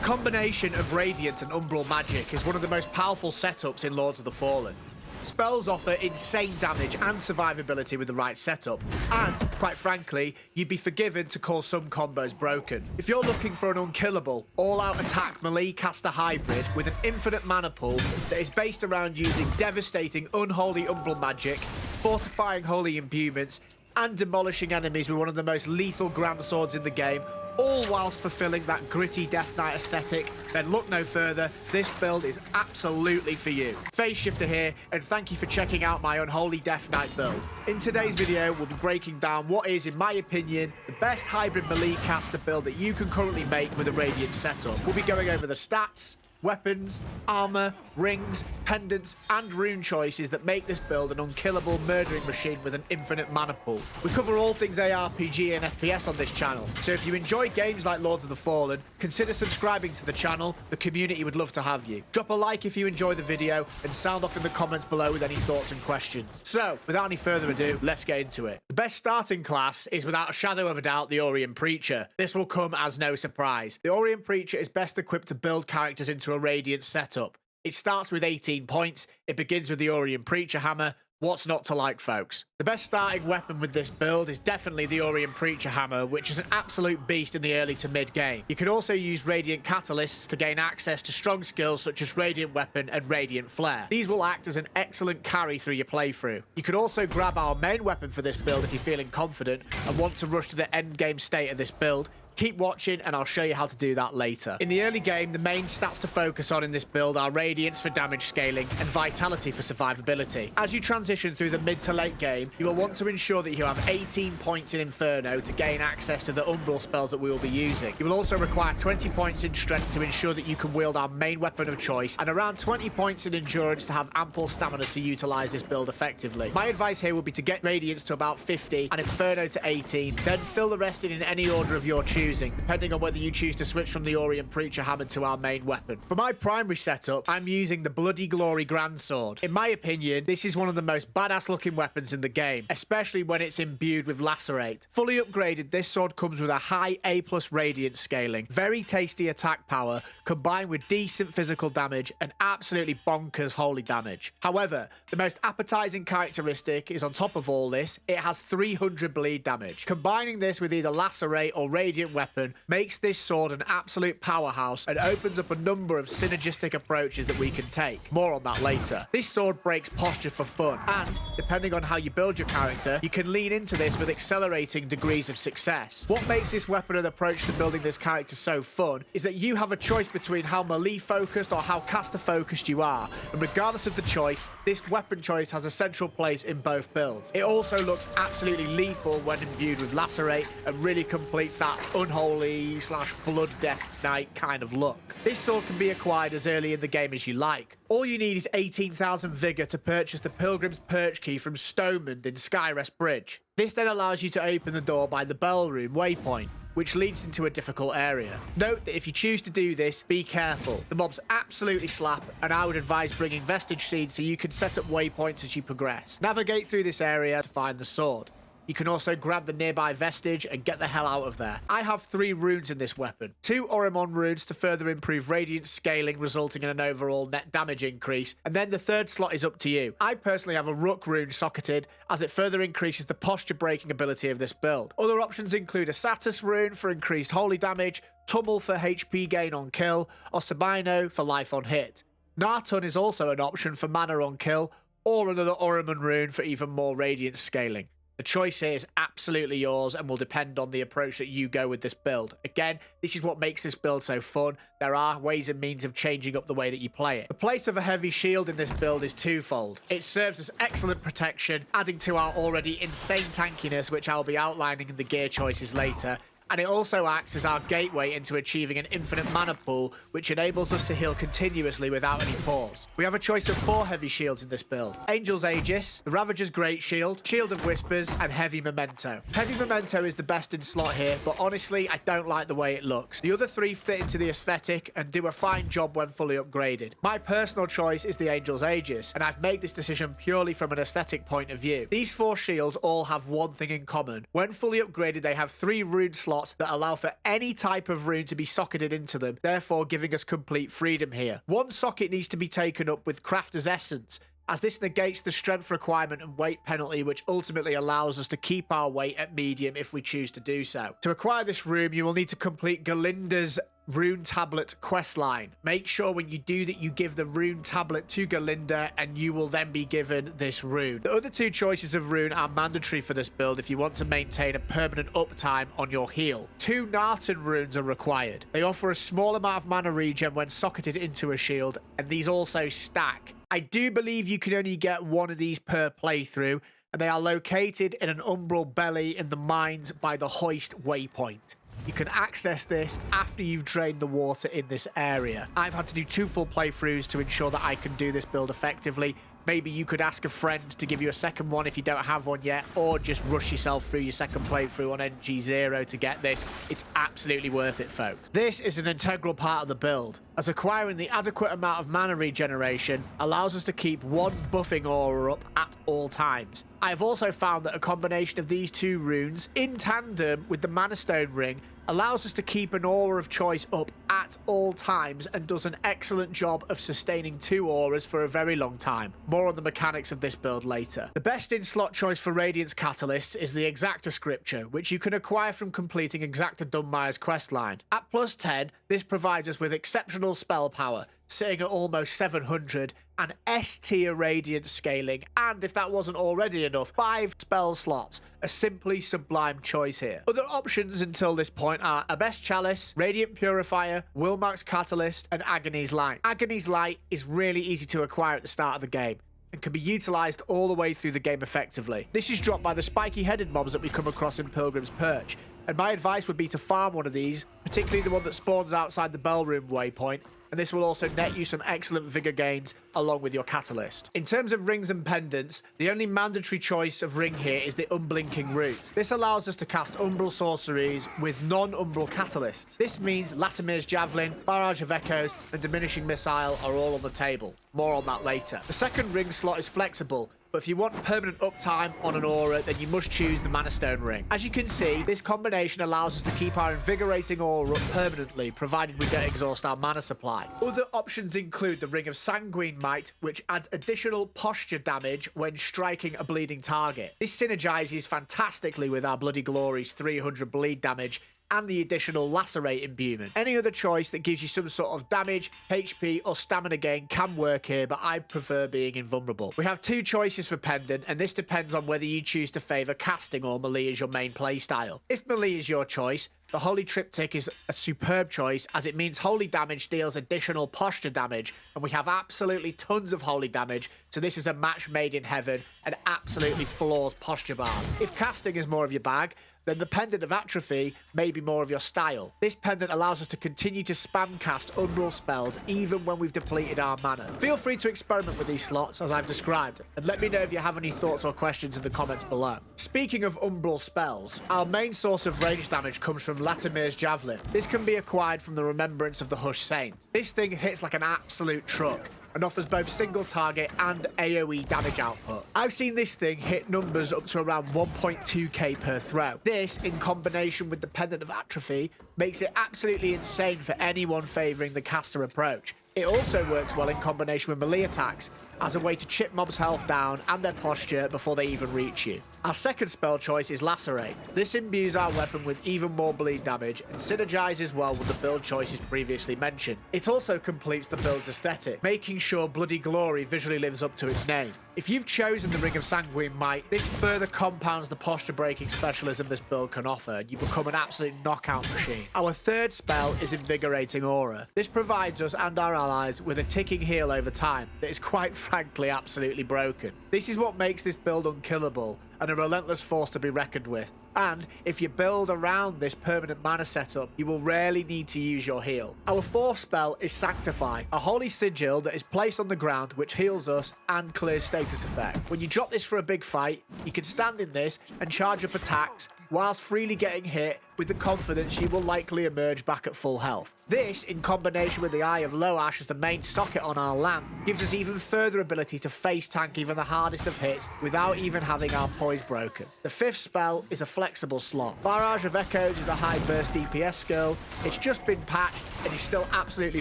combination of Radiant and Umbral magic is one of the most powerful setups in Lords of the Fallen. Spells offer insane damage and survivability with the right setup, and, quite frankly, you'd be forgiven to call some combos broken. If you're looking for an unkillable, all-out attack melee caster hybrid with an infinite mana pool that is based around using devastating unholy umbral magic, fortifying holy imbuements, and demolishing enemies with one of the most lethal grandswords in the game, all whilst fulfilling that gritty Death Knight aesthetic, then look no further, this build is absolutely for you. Phase Shifter here, and thank you for checking out my Unholy Death Knight build. In today's video, we'll be breaking down what is, in my opinion, the best hybrid melee caster build that you can currently make with a Radiant setup. We'll be going over the stats, weapons, armor, rings, pendants, and rune choices that make this build an unkillable murdering machine with an infinite mana pool. We cover all things ARPG and FPS on this channel, so if you enjoy games like Lords of the Fallen, consider subscribing to the channel. The community would love to have you. Drop a like if you enjoy the video, and sound off in the comments below with any thoughts and questions. So, without any further ado, let's get into it. The best starting class is without a shadow of a doubt the Orient Preacher. This will come as no surprise. The Orient Preacher is best equipped to build characters into a Radiant setup. It starts with 18 points, it begins with the Orient Preacher hammer. What's not to like, folks? The best starting weapon with this build is definitely the Orient Preacher hammer, which is an absolute beast in the early to mid game. You can also use Radiant catalysts to gain access to strong skills such as Radiant Weapon and Radiant Flare. These will act as an excellent carry through your playthrough. You can also grab our main weapon for this build if you're feeling confident and want to rush to the end game state of this build. Keep watching and I'll show you how to do that later. In the early game, the main stats to focus on in this build are Radiance for damage scaling and Vitality for survivability. As you transition through the mid to late game, you will want to ensure that you have 18 points in Inferno to gain access to the Umbral spells that we will be using. You will also require 20 points in Strength to ensure that you can wield our main weapon of choice, and around 20 points in Endurance to have ample stamina to utilize this build effectively. My advice here would be to get Radiance to about 50 and Inferno to 18, then fill the rest in any order of your choosing, depending on whether you choose to switch from the Orient Preacher hammer to our main weapon. For my primary setup, I'm using the Blood Glory Grandsword. In my opinion, this is one of the most badass looking weapons in the game, especially when it's imbued with Lacerate. Fully upgraded, this sword comes with a high A+ Radiant scaling, very tasty attack power, combined with decent physical damage and absolutely bonkers holy damage. However, the most appetizing characteristic is on top of all this, it has 300 bleed damage. Combining this with either Lacerate or Radiant Weapon makes this sword an absolute powerhouse and opens up a number of synergistic approaches that we can take. More on that later. This sword breaks posture for fun, and depending on how you build your character, you can lean into this with accelerating degrees of success. What makes this weapon and approach to building this character so fun is that you have a choice between how melee focused or how caster focused you are, and regardless of the choice, this weapon choice has a central place in both builds. It also looks absolutely lethal when imbued with Lacerate and really completes that unholy / blood death knight kind of look. This sword can be acquired as early in the game as you like. All you need is 18,000 vigor to purchase the Pilgrim's Perch key from Stonemand in Skyrest Bridge. This then allows you to open the door by the Bell Room waypoint, which leads into a difficult area. Note that if you choose to do this, be careful. The mobs absolutely slap, and I would advise bringing Vestige Seeds so you can set up waypoints as you progress. Navigate through this area to find the sword. You can also grab the nearby vestige and get the hell out of there. I have 3 runes in this weapon. 2 Oremon runes to further improve Radiant scaling, resulting in an overall net damage increase, and then the 3rd slot is up to you. I personally have a Rook rune socketed, as it further increases the posture breaking ability of this build. Other options include a Satis rune for increased holy damage, Tummel for HP gain on kill, or Sabino for life on hit. Nartun is also an option for mana on kill, or another Oremon rune for even more Radiant scaling. The choice here is absolutely yours and will depend on the approach that you go with this build. Again, this is what makes this build so fun. There are ways and means of changing up the way that you play it. The place of a heavy shield in this build is twofold. It serves as excellent protection, adding to our already insane tankiness, which I'll be outlining in the gear choices later. And it also acts as our gateway into achieving an infinite mana pool, which enables us to heal continuously without any pause. We have a choice of 4 heavy shields in this build: Angel's Aegis, the Ravager's Great Shield, Shield of Whispers, and Heavy Memento. Heavy Memento is the best in slot here, but honestly, I don't like the way it looks. The other 3 fit into the aesthetic and do a fine job when fully upgraded. My personal choice is the Angel's Aegis, and I've made this decision purely from an aesthetic point of view. These 4 shields all have one thing in common. When fully upgraded, they have 3 rune slots slots that allow for any type of rune to be socketed into them, therefore giving us complete freedom here. One socket needs to be taken up with Crafter's Essence, as this negates the strength requirement and weight penalty, which ultimately allows us to keep our weight at medium if we choose to do so. To acquire this rune, you will need to complete Galinda's Rune Tablet questline. Make sure when you do that you give the Rune Tablet to Galinda, and you will then be given this rune. The other two choices of rune are mandatory for this build if you want to maintain a permanent uptime on your heal. 2 Nartan runes are required. They offer a small amount of mana regen when socketed into a shield, and these also stack. I do believe you can only get one of these per playthrough, and they are located in an umbral belly in the mines by the hoist waypoint. You can access this after you've drained the water in this area. I've had to do 2 full playthroughs to ensure that I can do this build effectively. Maybe you could ask a friend to give you a second one if you don't have one yet, or just rush yourself through your second playthrough on NG0 to get this. It's absolutely worth it, folks. This is an integral part of the build, as acquiring the adequate amount of mana regeneration allows us to keep one buffing aura up at all times. I have also found that a combination of these 2 runes, in tandem with the Mana Stone ring, allows us to keep an aura of choice up at all times and does an excellent job of sustaining 2 auras for a very long time. More on the mechanics of this build later. The best in-slot choice for Radiance catalysts is the Exacta Scripture, which you can acquire from completing Exacta Dunmire's questline. At plus 10, this provides us with exceptional spell power, sitting at almost 700, and S-tier Radiance scaling, and if that wasn't already enough, 5 spell slots. A simply sublime choice here. Other options until this point are Abyss Chalice, Radiant Purifier, Wilmark's Catalyst, and Agony's Light. Agony's Light is really easy to acquire at the start of the game, and can be utilised all the way through the game effectively. This is dropped by the spiky-headed mobs that we come across in Pilgrim's Perch, and my advice would be to farm one of these, particularly the one that spawns outside the Bell Room waypoint, and this will also net you some excellent vigor gains along with your catalyst. In terms of rings and pendants, the only mandatory choice of ring here is the Unblinking Root. This allows us to cast umbral sorceries with non-umbral catalysts. This means Latimer's Javelin, Barrage of Echoes, and Diminishing Missile are all on the table. More on that later. The second ring slot is flexible, but if you want permanent uptime on an aura, then you must choose the Mana Stone ring. As you can see, this combination allows us to keep our invigorating aura up permanently, provided we don't exhaust our mana supply. Other options include the Ring of Sanguine Might, which adds additional posture damage when striking a bleeding target. This synergizes fantastically with our Bloody Glory's 300 bleed damage, and the additional Lacerate imbuement. Any other choice that gives you some sort of damage, HP, or stamina gain can work here, but I prefer being invulnerable. We have 2 choices for Pendant, and this depends on whether you choose to favour casting or melee as your main playstyle. If melee is your choice, the Holy Triptych is a superb choice, as it means holy damage deals additional posture damage, and we have absolutely tons of holy damage, so this is a match made in heaven and absolutely floors posture bars. If casting is more of your bag, then the Pendant of Atrophy may be more of your style. This pendant allows us to continue to spam cast umbral spells even when we've depleted our mana. Feel free to experiment with these slots as I've described, and let me know if you have any thoughts or questions in the comments below. Speaking of umbral spells, our main source of range damage comes from Latimer's Javelin. This can be acquired from the Remembrance of the Hush Saint. This thing hits like an absolute truck and offers both single target and AoE damage output. I've seen this thing hit numbers up to around 1.2k per throw. This, in combination with the Pendant of Atrophy, makes it absolutely insane for anyone favouring the caster approach. It also works well in combination with melee attacks, as a way to chip mobs' health down and their posture before they even reach you. Our second spell choice is Lacerate. This imbues our weapon with even more bleed damage and synergizes well with the build choices previously mentioned. It also completes the build's aesthetic, making sure Bloody Glory visually lives up to its name. If you've chosen the Ring of Sanguine Might, this further compounds the posture breaking specialism this build can offer, and you become an absolute knockout machine. Our third spell is Invigorating Aura. This provides us and our allies with a ticking heal over time that is quite frankly absolutely broken. This is what makes this build unkillable and a relentless force to be reckoned with. And if you build around this permanent mana setup, you will rarely need to use your heal. Our fourth spell is Sanctify, a holy sigil that is placed on the ground which heals us and clears status effect. When you drop this for a big fight, you can stand in this and charge up attacks whilst freely getting hit with the confidence you will likely emerge back at full health. This, in combination with the Eye of Loash as the main socket on our lamp, gives us even further ability to face tank even the hardest of hits without even having our poise broken. The 5th spell is a flexible slot. Barrage of Echoes is a high burst DPS skill. It's just been patched and is still absolutely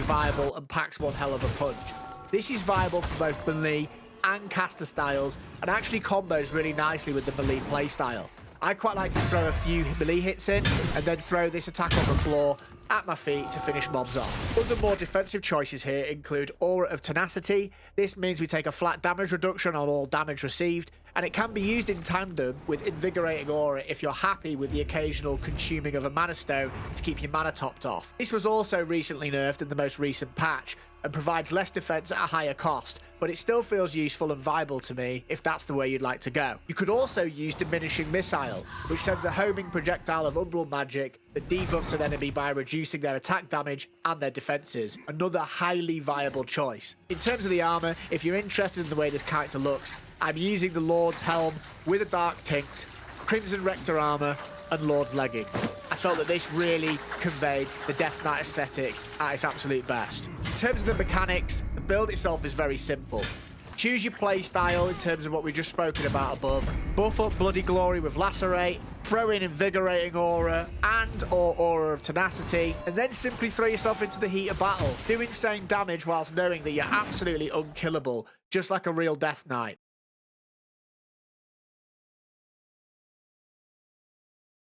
viable and packs one hell of a punch. This is viable for both melee and caster styles and actually combos really nicely with the melee playstyle. I quite like to throw a few melee hits in and then throw this attack on the floor at my feet to finish mobs off. Other more defensive choices here include Aura of Tenacity. This means we take a flat damage reduction on all damage received, and it can be used in tandem with Invigorating Aura if you're happy with the occasional consuming of a mana stone to keep your mana topped off. This was also recently nerfed in the most recent patch and provides less defense at a higher cost, but it still feels useful and viable to me if that's the way you'd like to go. You could also use Diminishing Missile, which sends a homing projectile of umbral magic that debuffs an enemy by reducing their attack damage and their defenses. Another highly viable choice. In terms of the armor, if you're interested in the way this character looks, I'm using the Lord's Helm with a Dark Tinct, Crimson Rector armor, and Lord's Leggings. I felt that this really conveyed the Death Knight aesthetic at its absolute best. In terms of the mechanics, the build itself is very simple. Choose your play style in terms of what we've just spoken about above. Buff up Bloody Glory with Lacerate, throw in Invigorating Aura and/or Aura of Tenacity, and then simply throw yourself into the heat of battle. Do insane damage whilst knowing that you're absolutely unkillable, just like a real Death Knight.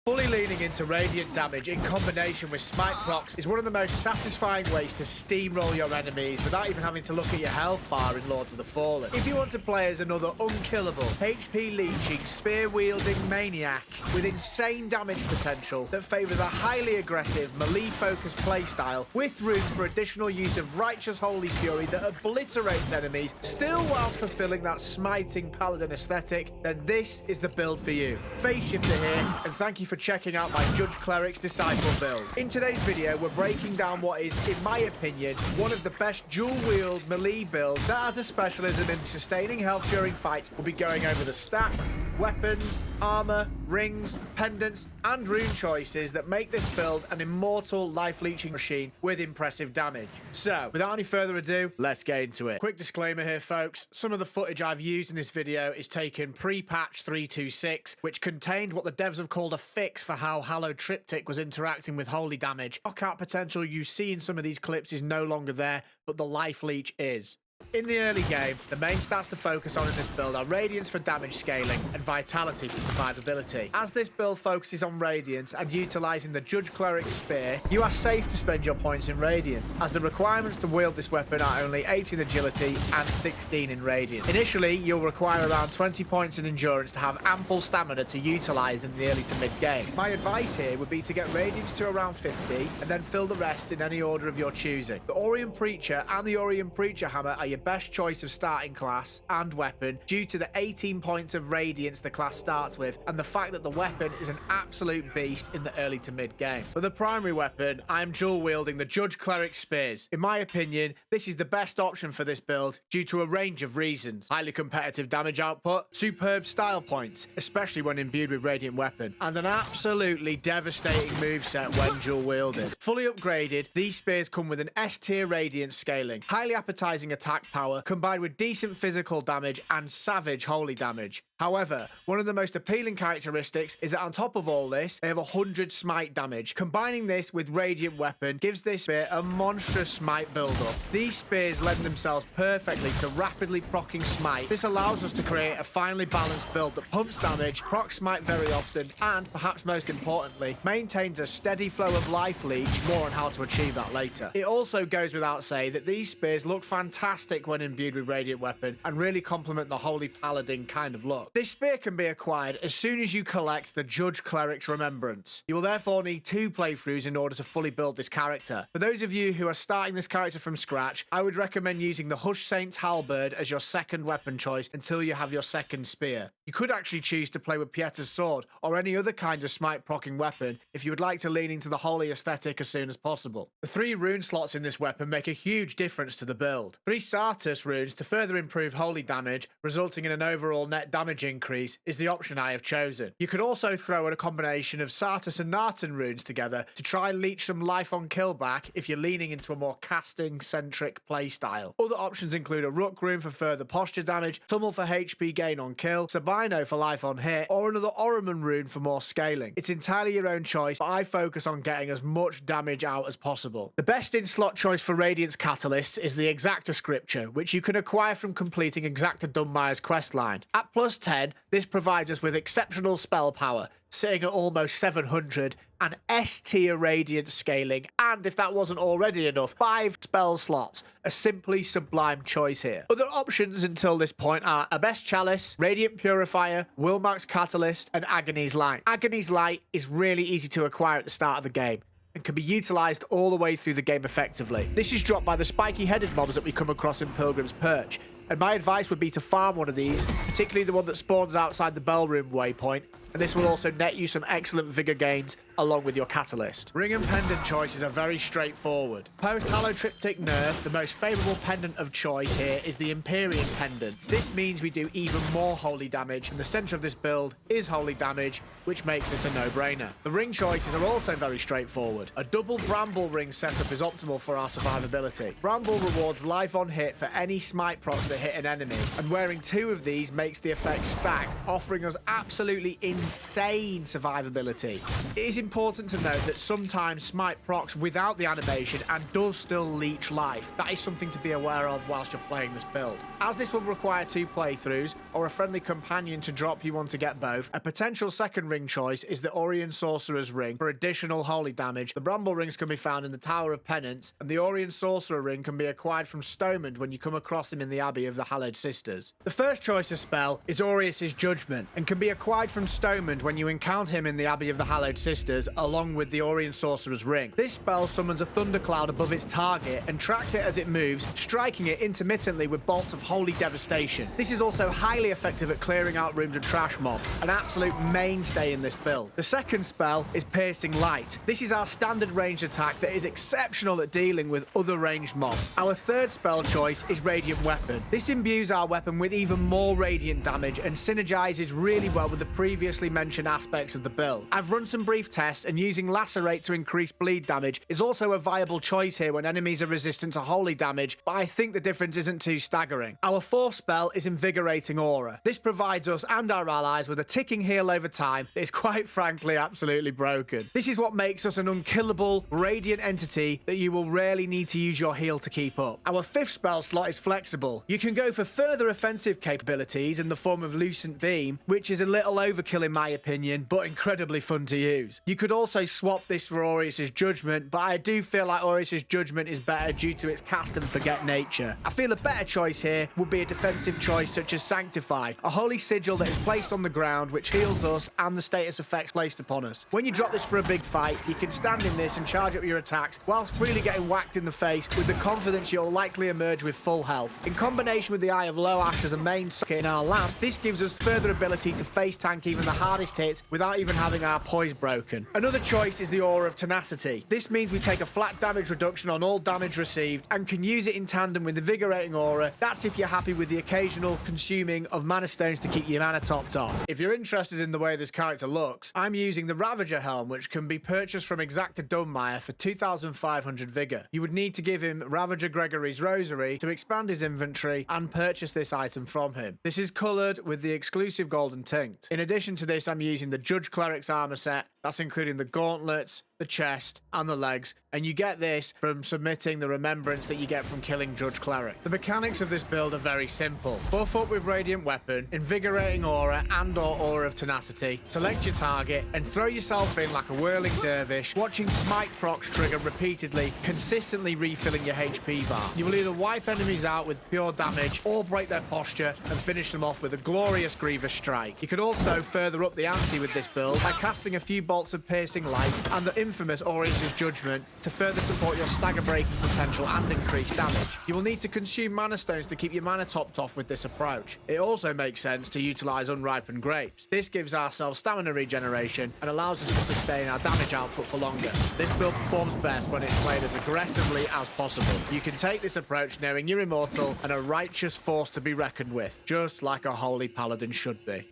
Fully leaning into radiant damage in combination with smite procs is one of the most satisfying ways to steamroll your enemies without even having to look at your health bar in Lords of the Fallen. If you want to play as another unkillable, HP leeching, spear-wielding maniac with insane damage potential that favours a highly aggressive, melee-focused playstyle with room for additional use of Righteous Holy Fury that obliterates enemies, still whilst fulfilling that smiting paladin aesthetic, then this is the build for you. Phase Shifter here, and thank you for checking out my Judge Clerics Disciple build. In today's video, we're breaking down what is, in my opinion, one of the best dual-wield melee builds that has a specialism in sustaining health during fights. We'll be going over the stats, weapons, armor, rings, pendants, and rune choices that make this build an immortal life-leeching machine with impressive damage. So, without any further ado, let's get into it. Quick disclaimer here, folks. Some of the footage I've used in this video is taken pre-patch 326, which contained what the devs have called a fix for how Hallowed Triptych was interacting with holy damage. Knockout potential you see in some of these clips is no longer there, but the life leech is. In the early game, the main stats to focus on in this build are Radiance for damage scaling and Vitality for survivability. As this build focuses on Radiance and utilising the Judge Cleric Spear, you are safe to spend your points in Radiance, as the requirements to wield this weapon are only 8 in Agility and 16 in Radiance. Initially, you'll require around 20 points in Endurance to have ample stamina to utilise in the early to mid game. My advice here would be to get Radiance to around 50 and then fill the rest in any order of your choosing. The Orient Preacher and the Orient Preacher Hammer are your best choice of starting class and weapon due to the 18 points of Radiance the class starts with and the fact that the weapon is an absolute beast in the early to mid game. For the primary weapon, I am dual wielding the Judge Cleric Spears. In my opinion, this is the best option for this build due to a range of reasons. Highly competitive damage output, superb style points, especially when imbued with Radiant weapon, and an absolutely devastating moveset when dual wielded. Fully upgraded, these spears come with an S tier Radiance scaling, highly appetizing attack power combined with decent physical damage and savage holy damage. However, one of the most appealing characteristics is that on top of all this, they have 100 smite damage. Combining this with Radiant weapon gives this spear a monstrous smite build-up. These spears lend themselves perfectly to rapidly proccing smite. This allows us to create a finely balanced build that pumps damage, procs smite very often, and, perhaps most importantly, maintains a steady flow of life leech. More on how to achieve that later. It also goes without saying that these spears look fantastic when imbued with Radiant weapon and really complement the Holy Paladin kind of look. This spear can be acquired as soon as you collect the Judge Cleric's Remembrance. You will therefore need 2 playthroughs in order to fully build this character. For those of you who are starting this character from scratch, I would recommend using the Hush Saint's Halberd as your second weapon choice until you have your second spear. You could actually choose to play with Pieter's Sword or any other kind of smite proccing weapon if you would like to lean into the holy aesthetic as soon as possible. The 3 rune slots in this weapon make a huge difference to the build. 3 Sartus runes to further improve holy damage, resulting in an overall net damage damage increase is the option I have chosen. You could also throw in a combination of Sartus and Nartan runes together to try and leech some life on kill back if you're leaning into a more casting-centric playstyle. Other options include a Rook rune for further posture damage, Tummel for HP gain on kill, Sabino for life on hit, or another Oromon rune for more scaling. It's entirely your own choice, but I focus on getting as much damage out as possible. The best in-slot choice for Radiance catalysts is the Exacta Scripture, which you can acquire from completing Exacta Dunmire's questline. At plus 10, this provides us with exceptional spell power, sitting at almost 700, and S-tier Radiance scaling, and if that wasn't already enough, 5 spell slots. A simply sublime choice here. Other options until this point are Abyss Chalice, Radiant Purifier, Wilmax Catalyst, and Agony's Light. Agony's Light is really easy to acquire at the start of the game and can be utilised all the way through the game effectively. This is dropped by the spiky-headed mobs that we come across in Pilgrim's Perch, and my advice would be to farm one of these, particularly the one that spawns outside the Bellroom waypoint, and this will also net you some excellent vigor gains along with your catalyst. Ring and pendant choices are very straightforward. Post Holotriptych nerf, the most favourable pendant of choice here is the Empyrean pendant. This means we do even more holy damage, and the centre of this build is holy damage, which makes this a no-brainer. The ring choices are also very straightforward. A double Bramble ring setup is optimal for our survivability. Bramble rewards life on hit for any smite procs that hit an enemy, and wearing 2 of these makes the effect stack, offering us absolutely insane survivability. It is important to note that sometimes smite procs without the animation and does still leech life. That is something to be aware of whilst you're playing this build. As this will require 2 playthroughs or a friendly companion to drop you one to get both, a potential second ring choice is the Orien Sorcerer's Ring for additional holy damage. The Bramble rings can be found in the Tower of Pendants, and the Orien Sorcerer Ring can be acquired from Stomond when you come across him in the Abbey of the Hallowed Sisters. The first choice of spell is Aureus' Judgment and can be acquired from Stomond when you encounter him in the Abbey of the Hallowed Sisters along with the Orien Sorcerer's Ring. This spell summons a thundercloud above its target and tracks it as it moves, striking it intermittently with bolts of holy devastation. This is also highly effective at clearing out rooms and trash mobs, an absolute mainstay in this build. The second spell is Piercing Light. This is our standard ranged attack that is exceptional at dealing with other ranged mobs. Our third spell choice is Radiant Weapon. This imbues our weapon with even more radiant damage and synergizes really well with the previously mentioned aspects of the build. I've run some brief tests, and using Lacerate to increase bleed damage is also a viable choice here when enemies are resistant to holy damage, but I think the difference isn't too staggering. Our fourth spell is Invigorating Aura. This provides us and our allies with a ticking heal over time that is quite frankly absolutely broken. This is what makes us an unkillable, radiant entity that you will rarely need to use your heal to keep up. Our fifth spell slot is flexible. You can go for further offensive capabilities in the form of Lucent Beam, which is a little overkill in my opinion, but incredibly fun to use. You could also swap this for Aureus' Judgment, but I do feel like Aureus' Judgment is better due to its cast and forget nature. I feel a better choice here would be a defensive choice such as Sanctify, a holy sigil that is placed on the ground which heals us and the status effects placed upon us. When you drop this for a big fight, you can stand in this and charge up your attacks whilst freely getting whacked in the face with the confidence you'll likely emerge with full health. In combination with the Eye of Loash as a main socket in our lamp, this gives us further ability to face tank even the hardest hits without even having our poise broken. Another choice is the Aura of Tenacity. This means we take a flat damage reduction on all damage received and can use it in tandem with Invigorating Aura. That's if you're happy with the occasional consuming of mana stones to keep your mana topped off. If you're interested in the way this character looks, I'm using the Ravager Helm, which can be purchased from Exacta Dunmire for 2,500 vigor. You would need to give him Ravager Gregory's Rosary to expand his inventory and purchase this item from him. This is coloured with the exclusive golden tinct. In addition to this, I'm using the Judge Clerics armor set. That's including the gauntlets, the chest, and the legs, and you get this from submitting the remembrance that you get from killing Judge Cleric. The mechanics of this build are very simple. Buff up with Radiant Weapon, Invigorating Aura, and/or Aura of Tenacity. Select your target and throw yourself in like a whirling dervish, watching smite procs trigger repeatedly, consistently refilling your HP bar. You will either wipe enemies out with pure damage or break their posture and finish them off with a glorious Grievous Strike. You can also further up the ante with this build by casting a few bolts of Piercing Light and the infamous Aureus' Judgment to further support your stagger breaking potential and increase damage. You will need to consume mana stones to keep your mana topped off with this approach. It also makes sense to utilise unripened grapes. This gives ourselves stamina regeneration and allows us to sustain our damage output for longer. This build performs best when it's played as aggressively as possible. You can take this approach knowing you're immortal and a righteous force to be reckoned with, just like a holy paladin should be.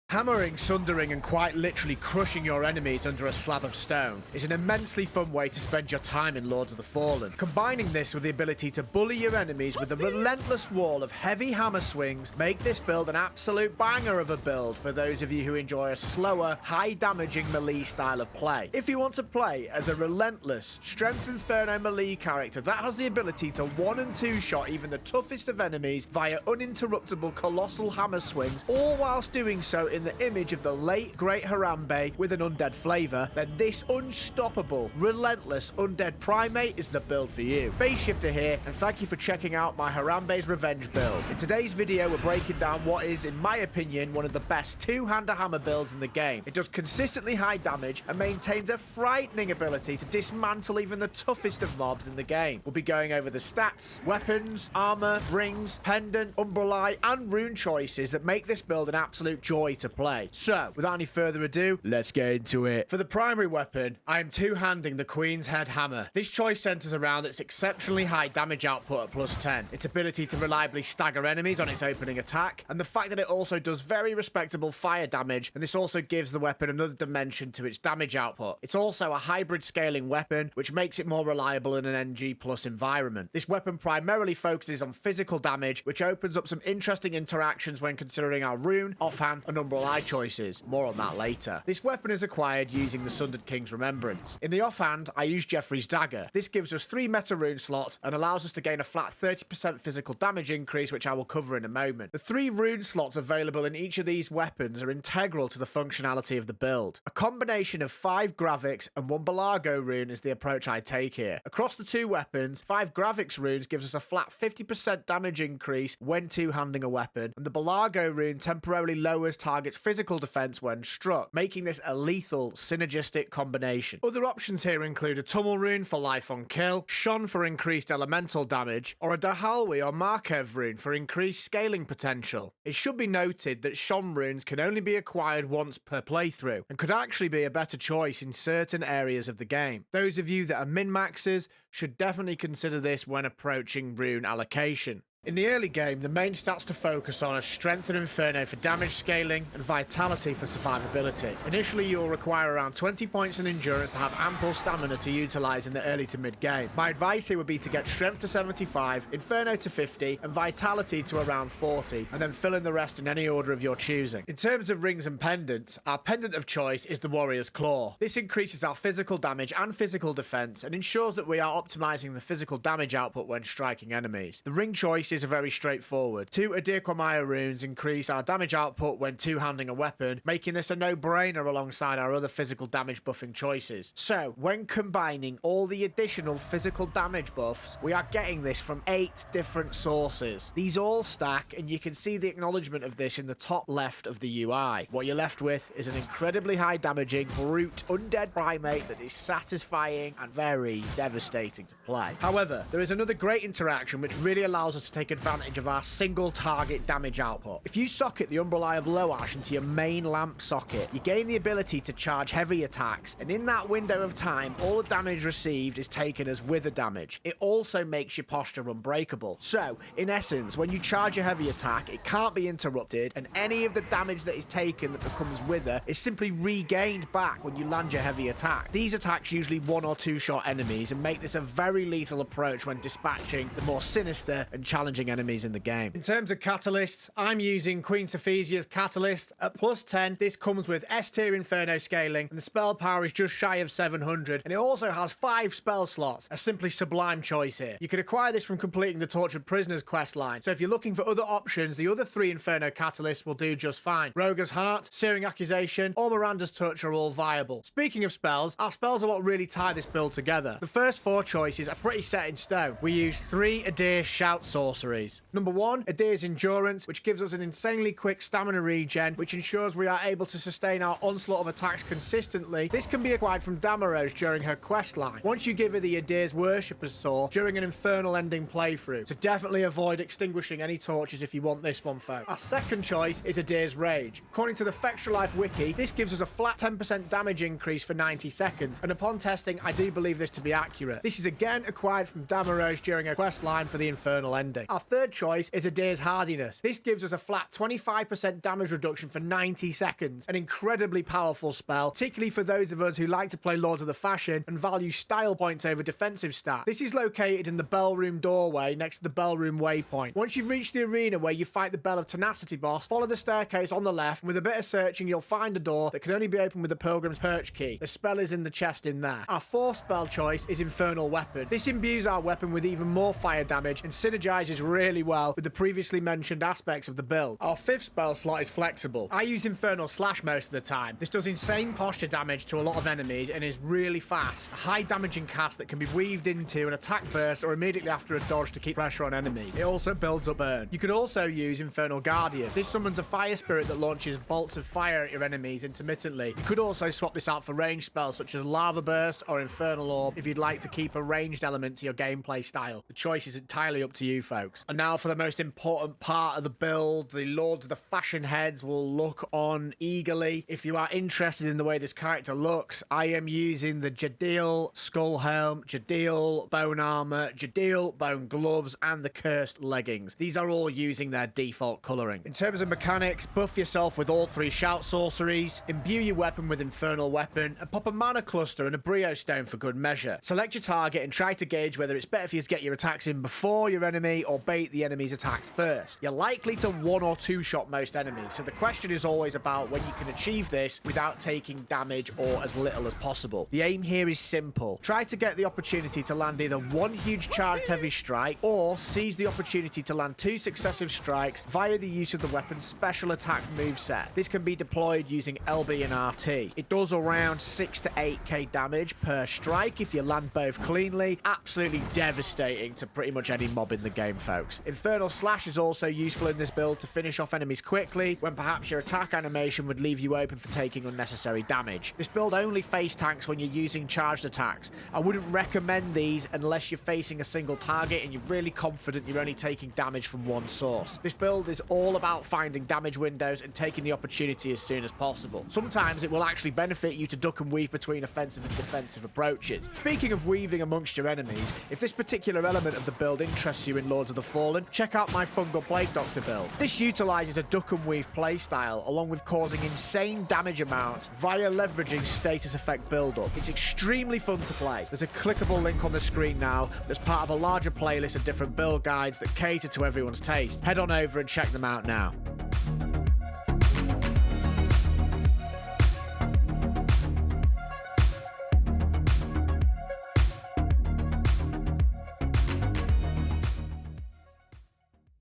Hammering, sundering, and quite literally crushing your enemies under a slab of stone is an immensely fun way to spend your time in Lords of the Fallen. Combining this with the ability to bully your enemies with a relentless wall of heavy hammer swings make this build an absolute banger of a build for those of you who enjoy a slower, high-damaging melee style of play. If you want to play as a relentless, Strength Inferno melee character that has the ability to 1- and 2-shot even the toughest of enemies via uninterruptible colossal hammer swings, all whilst doing so in the image of the late great Harambe with an undead flavour, then this unstoppable, relentless undead primate is the build for you. Phase Shifter here, and thank you for checking out my Harambe's Revenge build. In today's video, we're breaking down what is, in my opinion, one of the best two-hander hammer builds in the game. It does consistently high damage and maintains a frightening ability to dismantle even the toughest of mobs in the game. We'll be going over the stats, weapons, armor, rings, pendant, umbrelite, and rune choices that make this build an absolute joy to play. So, without any further ado, let's get into it. For the primary weapon, I am two-handing the Queen's Head Hammer. This choice centers around its exceptionally high damage output at +10, its ability to reliably stagger enemies on its opening attack, and the fact that it also does very respectable fire damage, and this also gives the weapon another dimension to its damage output. It's also a hybrid scaling weapon, which makes it more reliable in an NG+ environment. This weapon primarily focuses on physical damage, which opens up some interesting interactions when considering our rune, offhand, and umbrelite choices. More on that later. This weapon is acquired using the Sundered King's Remembrance. In the offhand, I use Geoffrey's Dagger. This gives us 3 meta rune slots and allows us to gain a flat 30% physical damage increase, which I will cover in a moment. The 3 rune slots available in each of these weapons are integral to the functionality of the build. A combination of 5 Gravix and 1 Balago rune is the approach I take here. Across the 2 weapons, 5 Gravix runes gives us a flat 50% damage increase when two-handing a weapon, and the Balago rune temporarily lowers target's physical defense when struck, making this a lethal synergistic combination. Other options here include a Tummel rune for life on kill, Shon for increased elemental damage, or a Dahalwi or Markev rune for increased scaling potential. It should be noted that Shon runes can only be acquired once per playthrough, and could actually be a better choice in certain areas of the game. Those of you that are min-maxers should definitely consider this when approaching rune allocation. In the early game, the main stats to focus on are Strength and Inferno for damage scaling and Vitality for survivability. Initially, you'll require around 20 points in Endurance to have ample stamina to utilise in the early to mid game. My advice here would be to get Strength to 75, Inferno to 50, and Vitality to around 40, and then fill in the rest in any order of your choosing. In terms of rings and pendants, our pendant of choice is the Warrior's Claw. This increases our physical damage and physical defense and ensures that we are optimizing the physical damage output when striking enemies. The ring choice are very straightforward. 2 Adir Quamaya runes increase our damage output when two-handing a weapon, making this a no-brainer alongside our other physical damage buffing choices. So, when combining all the additional physical damage buffs, we are getting this from 8 different sources. These all stack, and you can see the acknowledgement of this in the top left of the UI. What you're left with is an incredibly high-damaging, brute, undead primate that is satisfying and very devastating to play. However, there is another great interaction which really allows us to take advantage of our single target damage output. If you socket the Umbrelite of Loash into your main lamp socket, you gain the ability to charge heavy attacks, and in that window of time, all the damage received is taken as wither damage. It also makes your posture unbreakable. So, in essence, when you charge a heavy attack, it can't be interrupted, and any of the damage that is taken that becomes wither is simply regained back when you land your heavy attack. These attacks usually 1- or 2-shot enemies and make this a very lethal approach when dispatching the more sinister and challenging enemies in the game. In terms of catalysts, I'm using Queen Sophesia's Catalyst. At +10, this comes with S tier Inferno scaling, and the spell power is just shy of 700, and it also has 5 spell slots, a simply sublime choice here. You can acquire this from completing the Tortured Prisoners quest line, so if you're looking for other options, the other 3 Inferno catalysts will do just fine. Roga's Heart, Searing Accusation, or Miranda's Touch are all viable. Speaking of spells, our spells are what really tie this build together. The first 4 choices are pretty set in stone. We use 3 Adir Shout Sources sorceries. Number 1, Adir's Endurance, which gives us an insanely quick stamina regen, which ensures we are able to sustain our onslaught of attacks consistently. This can be acquired from Damaros during her quest line, once you give her the Adir's Worshipper's Sword during an Infernal ending playthrough. So definitely avoid extinguishing any torches if you want this one, folks. Our second choice is Adir's Rage. According to the Fextra Life wiki, this gives us a flat 10% damage increase for 90 seconds, and upon testing, I do believe this to be accurate. This is again acquired from Damaros during a quest line for the Infernal ending. Our third choice is Adir's Hardiness. This gives us a flat 25% damage reduction for 90 seconds, an incredibly powerful spell, particularly for those of us who like to play Lords of the Fashion and value style points over defensive stats. This is located in the Bell Room doorway next to the Bell Room waypoint. Once you've reached the arena where you fight the Bell of Tenacity boss, follow the staircase on the left, and with a bit of searching, you'll find a door that can only be opened with the Pilgrim's Perch key. The spell is in the chest in there. Our fourth spell choice is Infernal Weapon. This imbues our weapon with even more fire damage and synergizes really well with the previously mentioned aspects of the build. Our fifth spell slot is flexible. I use Infernal Slash most of the time. This does insane posture damage to a lot of enemies and is really fast. A high damaging cast that can be weaved into an attack burst or immediately after a dodge to keep pressure on enemies. It also builds up burn. You could also use Infernal Guardian. This summons a fire spirit that launches bolts of fire at your enemies intermittently. You could also swap this out for ranged spells such as Lava Burst or Infernal Orb if you'd like to keep a ranged element to your gameplay style. The choice is entirely up to you, folks. And now for the most important part of the build, the Lords of the Fashion heads will look on eagerly. If you are interested in the way this character looks, I am using the Jadil Skull Helm, Jadil Bone Armor, Jadil Bone Gloves, and the Cursed Leggings. These are all using their default colouring. In terms of mechanics, buff yourself with all 3 shout sorceries, imbue your weapon with Infernal Weapon, and pop a mana cluster and a Brio Stone for good measure. Select your target and try to gauge whether it's better for you to get your attacks in before your enemy or bait the enemy's attacks first. You're likely to 1 or 2 shot most enemies, so the question is always about when you can achieve this without taking damage or as little as possible. The aim here is simple. Try to get the opportunity to land either 1 huge charged heavy strike or seize the opportunity to land 2 successive strikes via the use of the weapon's special attack moveset. This can be deployed using LB and RT. It does around 6 to 8k damage per strike if you land both cleanly. Absolutely devastating to pretty much any mob in the game, folks. Infernal Slash is also useful in this build to finish off enemies quickly when perhaps your attack animation would leave you open for taking unnecessary damage. This build only face tanks when you're using charged attacks. I wouldn't recommend these unless you're facing a single target and you're really confident you're only taking damage from one source. This build is all about finding damage windows and taking the opportunity as soon as possible. Sometimes it will actually benefit you to duck and weave between offensive and defensive approaches. Speaking of weaving amongst your enemies, if this particular element of the build interests you in Lords of the Fallen, check out my Fungal Plague Doctor build. This utilizes a duck and weave playstyle along with causing insane damage amounts via leveraging status effect build-up. It's extremely fun to play. There's a clickable link on the screen now that's part of a larger playlist of different build guides that cater to everyone's taste. Head on over and check them out now.